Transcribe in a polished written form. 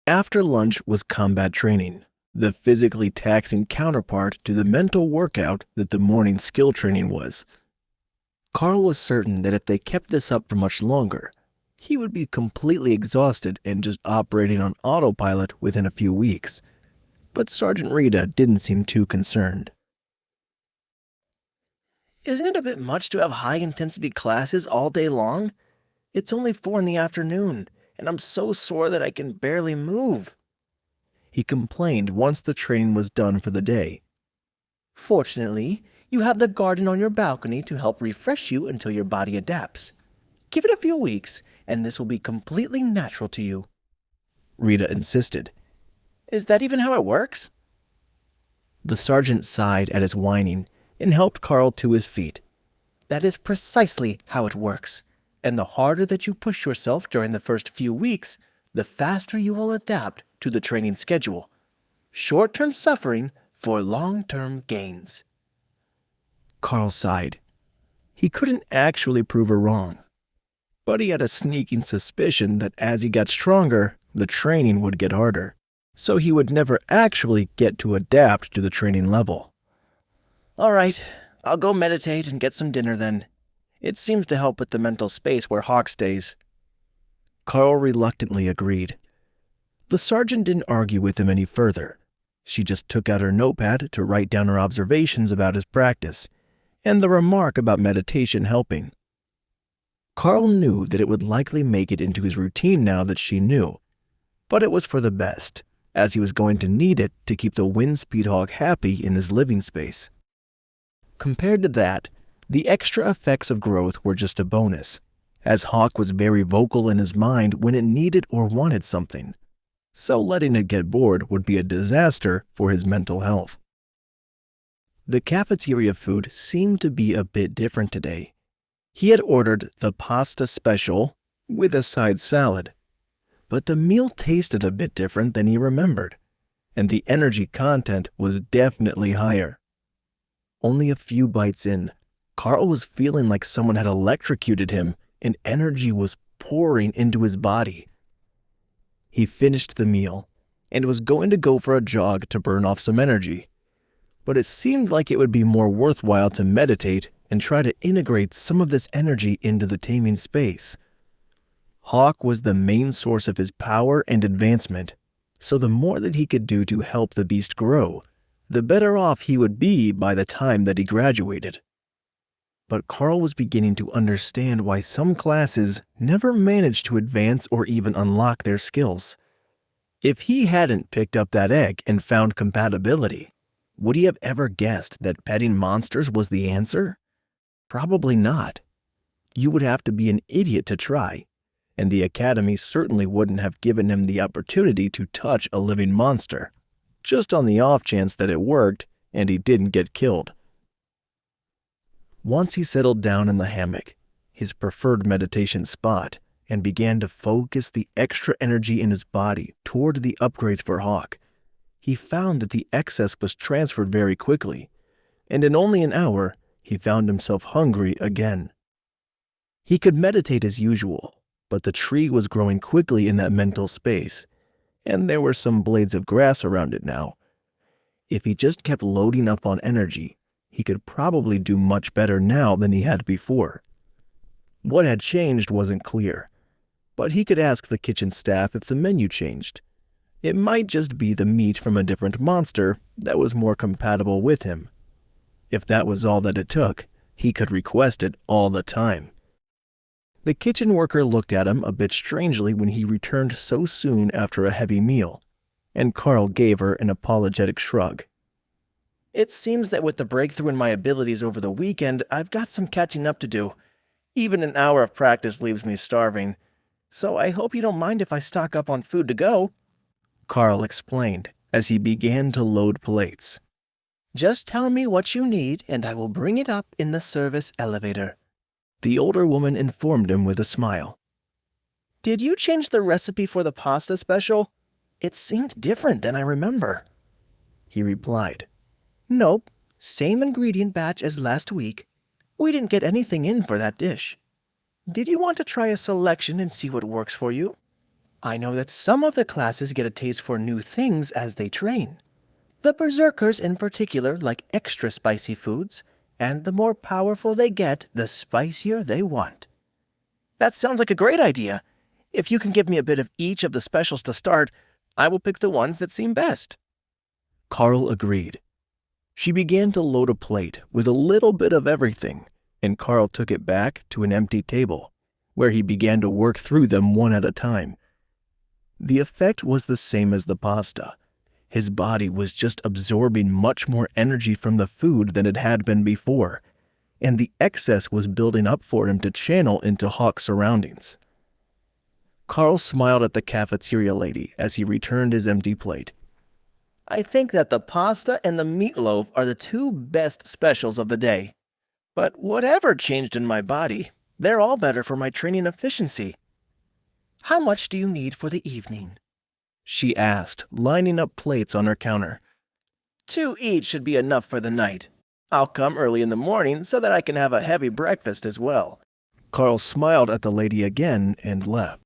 After lunch was combat training, the physically taxing counterpart to the mental workout that the morning skill training was. Karl was certain that if they kept this up for much longer, he would be completely exhausted and just operating on autopilot within a few weeks. But Sergeant Rita didn't seem too concerned. Isn't it a bit much to have high-intensity classes all day long? It's only 4 in the afternoon, and I'm so sore that I can barely move, he complained once the training was done for the day. Fortunately, you have the garden on your balcony to help refresh you until your body adapts. Give it a few weeks, and this will be completely natural to you, Rita insisted. Is that even how it works? The sergeant sighed at his whining and helped Karl to his feet. That is precisely how it works, and the harder that you push yourself during the first few weeks, the faster you will adapt to the training schedule. Short-term suffering for long-term gains. Karl sighed. He couldn't actually prove her wrong, but he had a sneaking suspicion that as he got stronger, the training would get harder, so he would never actually get to adapt to the training level. All right, I'll go meditate and get some dinner then. It seems to help with the mental space where Hawk stays. Karl reluctantly agreed. The sergeant didn't argue with him any further. She just took out her notepad to write down her observations about his practice, and the remark about meditation helping. Karl knew that it would likely make it into his routine now that she knew, but it was for the best, as he was going to need it to keep the Windspeed Hawk happy in his living space. Compared to that, the extra effects of growth were just a bonus, as Hawk was very vocal in his mind when it needed or wanted something, so letting it get bored would be a disaster for his mental health. The cafeteria food seemed to be a bit different today. He had ordered the pasta special with a side salad, but the meal tasted a bit different than he remembered, and the energy content was definitely higher. Only a few bites in, Karl was feeling like someone had electrocuted him and energy was pouring into his body. He finished the meal and was going to go for a jog to burn off some energy, but it seemed like it would be more worthwhile to meditate and try to integrate some of this energy into the taming space. Hawk was the main source of his power and advancement, so the more that he could do to help the beast grow, the better off he would be by the time that he graduated. But Karl was beginning to understand why some classes never managed to advance or even unlock their skills. If he hadn't picked up that egg and found compatibility, would he have ever guessed that petting monsters was the answer? Probably not. You would have to be an idiot to try, and the academy certainly wouldn't have given him the opportunity to touch a living monster, just on the off chance that it worked and he didn't get killed. Once he settled down in the hammock, his preferred meditation spot, and began to focus the extra energy in his body toward the upgrades for Hawk, he found that the excess was transferred very quickly, and in only an hour, he found himself hungry again. He could meditate as usual, but the tree was growing quickly in that mental space, and there were some blades of grass around it now. If he just kept loading up on energy, he could probably do much better now than he had before. What had changed wasn't clear, but he could ask the kitchen staff if the menu changed. It might just be the meat from a different monster that was more compatible with him. If that was all that it took, he could request it all the time. The kitchen worker looked at him a bit strangely when he returned so soon after a heavy meal, and Karl gave her an apologetic shrug. It seems that with the breakthrough in my abilities over the weekend, I've got some catching up to do. Even an hour of practice leaves me starving, so I hope you don't mind if I stock up on food to go, Karl explained as he began to load plates. Just tell me what you need and I will bring it up in the service elevator, the older woman informed him with a smile. Did you change the recipe for the pasta special? It seemed different than I remember, he replied. Nope, same ingredient batch as last week. We didn't get anything in for that dish. Did you want to try a selection and see what works for you? I know that some of the classes get a taste for new things as they train. The berserkers in particular like extra spicy foods, and the more powerful they get, the spicier they want. That sounds like a great idea. If you can give me a bit of each of the specials to start, I will pick the ones that seem best. Karl agreed. She began to load a plate with a little bit of everything, and Karl took it back to an empty table, where he began to work through them one at a time. The effect was the same as the pasta. His body was just absorbing much more energy from the food than it had been before, and the excess was building up for him to channel into Hawk's surroundings. Karl smiled at the cafeteria lady as he returned his empty plate. I think that the pasta and the meatloaf are the two best specials of the day. But whatever changed in my body, they're all better for my training efficiency. How much do you need for the evening? She asked, lining up plates on her counter. 2 each should be enough for the night. I'll come early in the morning so that I can have a heavy breakfast as well. Karl smiled at the lady again and left.